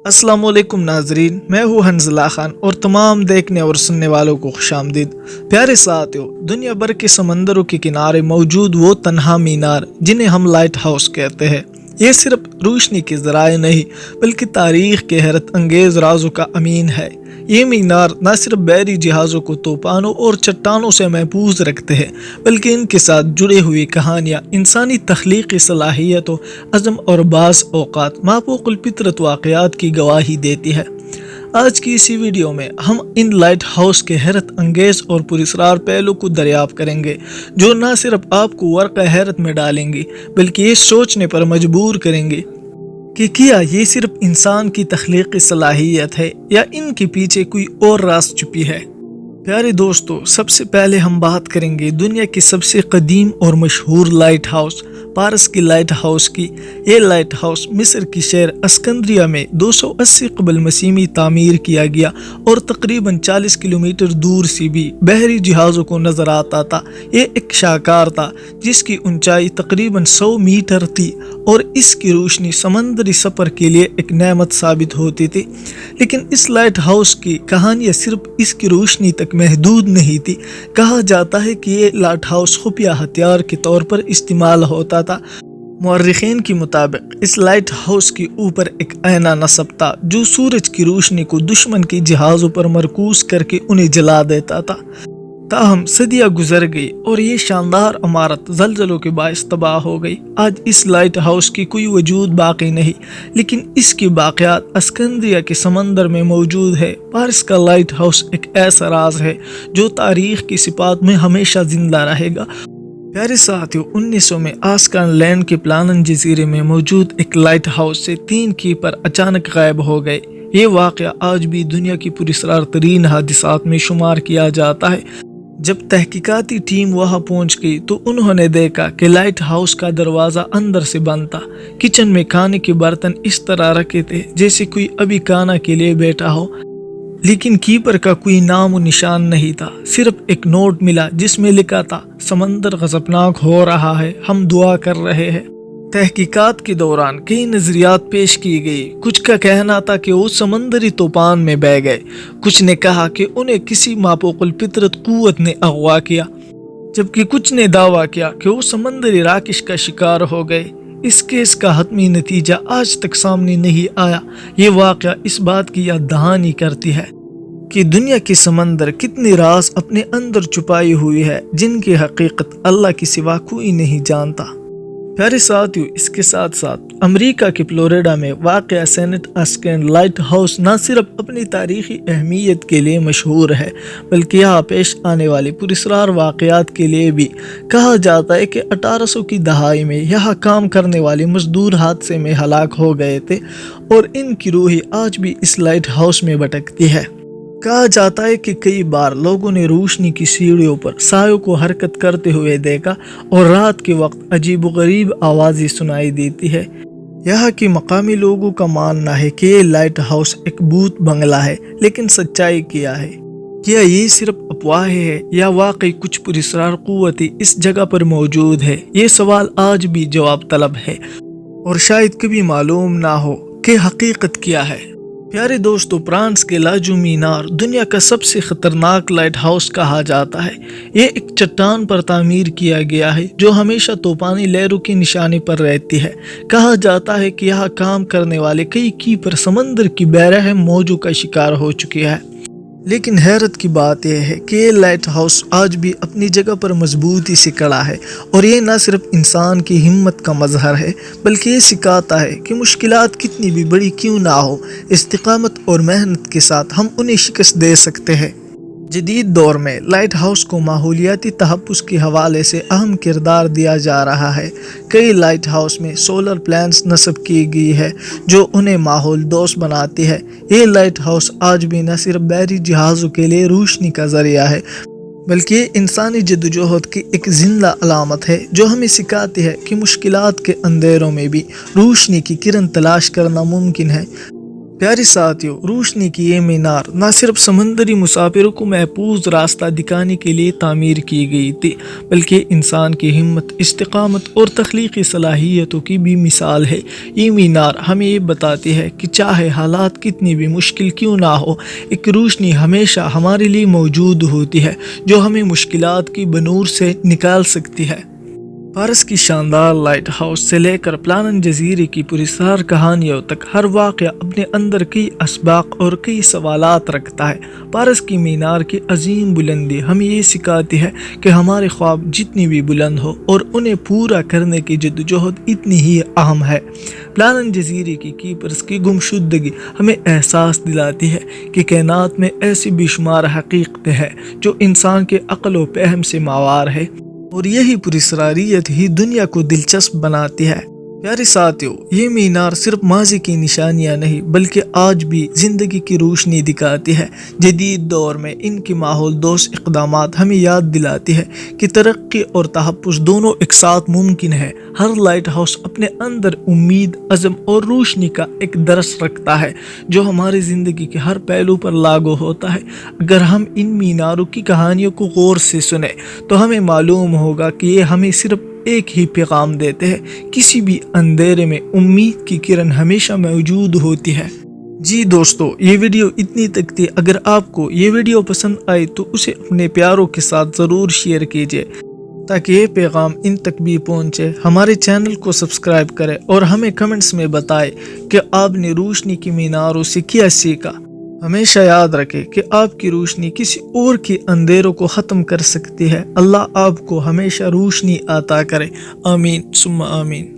अस्सलाम वालेकुम नाजरीन, मैं हूँ हंज़ला खान और तमाम देखने और सुनने वालों को खुशामदीद। प्यारे साथियों, दुनिया भर के समंदरों के किनारे मौजूद वो तन्हा मीनार जिन्हें हम लाइट हाउस कहते हैं, ये सिर्फ रोशनी के ज़राए नहीं बल्कि तारीख़ के हैरत अंगेज़ राज़ों का अमीन है। ये मीनार न सिर्फ बहरी जहाज़ों को तूफ़ानों और चट्टानों से महफूज रखते हैं बल्कि इनके साथ जुड़े हुई कहानियाँ इंसानी तख्लीक़ी सलाहियतों, अज़म और बाज़ औक़ात माफ़ूक़ुल फितरत वाक़यात की गवाही देती है। आज की इसी वीडियो में हम इन लाइट हाउस के हैरत अंगेज़ और पुरस्रार पहलू को दरियाफ़्त करेंगे जो न सिर्फ आपको वर्क़ हैरत में डालेंगी बल्कि ये सोचने पर मजबूर करेंगे कि क्या ये सिर्फ इंसान की तख्लीक़ी सलाहियत है या इनके पीछे कोई और राज छुपी है। प्यारे दोस्तों, सबसे पहले हम बात करेंगे दुनिया की सबसे कदीम और मशहूर लाइट हाउस पारस की लाइट हाउस की। ये लाइट हाउस मिस्र की शहर अस्कंद्रिया में 280 क़बल मसीह में तामीर किया गया और तकरीबन 40 किलोमीटर दूर से भी बहरी जहाज़ों को नज़र आता था। ये एक शाहकार था जिसकी ऊंचाई तकरीबन 100 मीटर थी और इसकी रोशनी समंदरी सफ़र के लिए एक नेमत साबित होती थी। लेकिन इस लाइट हाउस की कहानी सिर्फ इसकी रोशनी तक महदूद नहीं थी। कहा जाता है कि ये लाइट हाउस खुफिया हथियार के तौर पर इस्तेमाल होता था। मुअर्रिखीन के मुताबिक इस लाइट हाउस के ऊपर एक आईना नस्ब था जो सूरज की रोशनी को दुश्मन के जहाज़ों पर मरकूज करके उन्हें जला देता था। ताहम सदियाँ गुजर गई और ये शानदार इमारत ज़लज़लों के बायस तबाह हो गई। आज इस लाइट हाउस की कोई वजूद बाकी नहीं, लेकिन इसकी बाक़ियात अस्कंद्रिया के समंदर में मौजूद है। पारस का लाइट हाउस एक ऐसा राज है जो तारीख़ की सिपात में हमेशा जिंदा रहेगा। प्यारे साथियों, 1900 में आस्कान लैंड के प्लानन जजीरे में मौजूद एक लाइट हाउस से 3 कीपर अचानक गायब हो गए। ये वाक़या आज भी दुनिया की पुरस्रार तरीन हादिसात में शुमार किया जाता है। जब तहकीकाती टीम वहां पहुंच गई तो उन्होंने देखा कि लाइट हाउस का दरवाज़ा अंदर से बंद था। किचन में खाने के बर्तन इस तरह रखे थे जैसे कोई अभी खाना के लिए बैठा हो, लेकिन कीपर का कोई नाम निशान नहीं था। सिर्फ एक नोट मिला जिसमें लिखा था, समंदर गज़बनाक हो रहा है, हम दुआ कर रहे हैं। तहकीकात के दौरान कई नज़रियात पेश की गई। कुछ का कहना था कि वो समंदरी तूफान में बह गए, कुछ ने कहा कि उन्हें किसी माफ़ूक़ुल फितरत क़ुव्वत ने अगवा किया, जबकि कुछ ने दावा किया कि वो समंदरी राकिश का शिकार हो गए। इस केस का हतमी नतीजा आज तक सामने नहीं आया। ये वाक़या इस बात की याद दहानी करती है कि दुनिया के समंदर कितने राज अपने अंदर छुपाई हुई है जिनकी हकीकत अल्लाह के सिवा कोई नहीं जानता। प्यारे साथियों, इसके साथ साथ अमेरिका के फ्लोरिडा में वाक़या सेनेट अस्कैन लाइट हाउस न सिर्फ अपनी तारीख़ी अहमियत के लिए मशहूर है बल्कि यहाँ पेश आने वाले पुरस्रार वाक़यात के लिए भी। कहा जाता है कि 1800 की दहाई में यहाँ काम करने वाले मजदूर हादसे में हलाक हो गए थे और इनकी रूहें आज भी इस लाइट हाउस में भटकती है। कहा जाता है कि कई बार लोगों ने रोशनी की सीढ़ियों पर सायों को हरकत करते हुए देखा और रात के वक्त अजीब गरीब आवाज़ें सुनाई देती है। यहाँ के मकामी लोगों का मानना है कि ये लाइट हाउस एक भूत बंगला है, लेकिन सच्चाई क्या है? क्या ये सिर्फ अफवाह है या वाकई कुछ पुरस्रार क़ुव्वतें इस जगह पर मौजूद है? ये सवाल आज भी जवाब तलब है और शायद कभी मालूम ना हो कि हकीकत क्या है। प्यारे दोस्तों, फ्रांस के लाजू मीनार दुनिया का सबसे खतरनाक लाइट हाउस कहा जाता है। ये एक चट्टान पर तामीर किया गया है जो हमेशा तूफानी लहरों की निशानी पर रहती है। कहा जाता है कि यहाँ काम करने वाले कई कीपर समंदर की बहरह मौजों का शिकार हो चुके हैं। लेकिन हैरत की बात यह है कि ये लाइट हाउस आज भी अपनी जगह पर मजबूती से खड़ा है और ये न सिर्फ इंसान की हिम्मत का मजहर है बल्कि ये सिखाता है कि मुश्किलात कितनी भी बड़ी क्यों ना हो, इस्तिकामत और मेहनत के साथ हम उन्हें शिकस्त दे सकते हैं। जदीद दौर में लाइट हाउस को माहौलियाती तहफ़्फ़ुज़ के हवाले से अहम किरदार दिया जा रहा है। कई लाइट हाउस में सोलर प्लांट्स नस्ब की गई है जो उन्हें माहौल दोस्त बनाती है। ये लाइट हाउस आज भी न सिर्फ बहरी जहाज़ों के लिए रोशनी का ज़रिया है बल्कि इंसानी जद्दोजहद की एक जिंदा अलामत है जो हमें सिखाती है कि मुश्किलात के अंधेरों में भी रोशनी की किरण तलाश करना मुमकिन है। پیارے ساتھیوں، روشنی کی یہ مینار نہ صرف سمندری مسافروں کو محفوظ راستہ دکھانے کے لیے تعمیر کی گئی تھی، بلکہ انسان کی ہمت، استقامت اور تخلیقی صلاحیتوں کی بھی مثال ہے۔ یہ مینار ہمیں یہ بتاتی ہے کہ چاہے حالات کتنی بھی مشکل کیوں نہ ہو، ایک روشنی ہمیشہ ہمارے لیے موجود ہوتی ہے جو ہمیں مشکلات کی بنور سے نکال سکتی ہے۔ پارس کی شاندار لائٹ ہاؤس سے لے کر پلانن جزیرے کی پراسرار کہانیوں تک ہر واقعہ اپنے اندر کئی اسباق اور کئی سوالات رکھتا ہے۔ پارس کی مینار کی عظیم بلندی ہمیں یہ سکھاتی ہے کہ ہمارے خواب جتنی بھی بلند ہو اور انہیں پورا کرنے کی جدوجہد اتنی ہی اہم ہے۔ پلانن جزیرے کی کیپرز کی گمشدگی ہمیں احساس دلاتی ہے کہ کائنات میں ایسی بے شمار حقیقتیں ہیں جو انسان کے عقل و فہم سے ماور ہے، اور یہی پراسراریت ہی دنیا کو دلچسپ بناتی ہے۔ پیارے ساتھیوں، یہ مینار صرف ماضی کی نشانیاں نہیں بلکہ آج بھی زندگی کی روشنی دکھاتی ہے۔ جدید دور میں ان کی ماحول دوست اقدامات ہمیں یاد دلاتی ہے کہ ترقی اور تحفظ دونوں ایک ساتھ ممکن ہے۔ ہر لائٹ ہاؤس اپنے اندر امید، عزم اور روشنی کا ایک درس رکھتا ہے جو ہماری زندگی کے ہر پہلو پر لاگو ہوتا ہے۔ اگر ہم ان میناروں کی کہانیوں کو غور سے سنیں تو ہمیں معلوم ہوگا کہ یہ ہمیں صرف ایک ہی پیغام دیتے ہیں: کسی بھی اندھیرے میں امید کی کرن ہمیشہ موجود ہوتی ہے۔ جی دوستو، یہ ویڈیو اتنی تک تھی۔ اگر آپ کو یہ ویڈیو پسند آئی تو اسے اپنے پیاروں کے ساتھ ضرور شیئر کیجیے تاکہ یہ پیغام ان تک بھی پہنچے۔ ہمارے چینل کو سبسکرائب کریں اور ہمیں کمنٹس میں بتائیں کہ آپ نے روشنی کی میناروں سے کیا سیکھا۔ ہمیشہ یاد رکھیں کہ آپ کی روشنی کسی اور کے اندھیروں کو ختم کر سکتی ہے۔ اللہ آپ کو ہمیشہ روشنی عطا کرے۔ آمین ثم آمین۔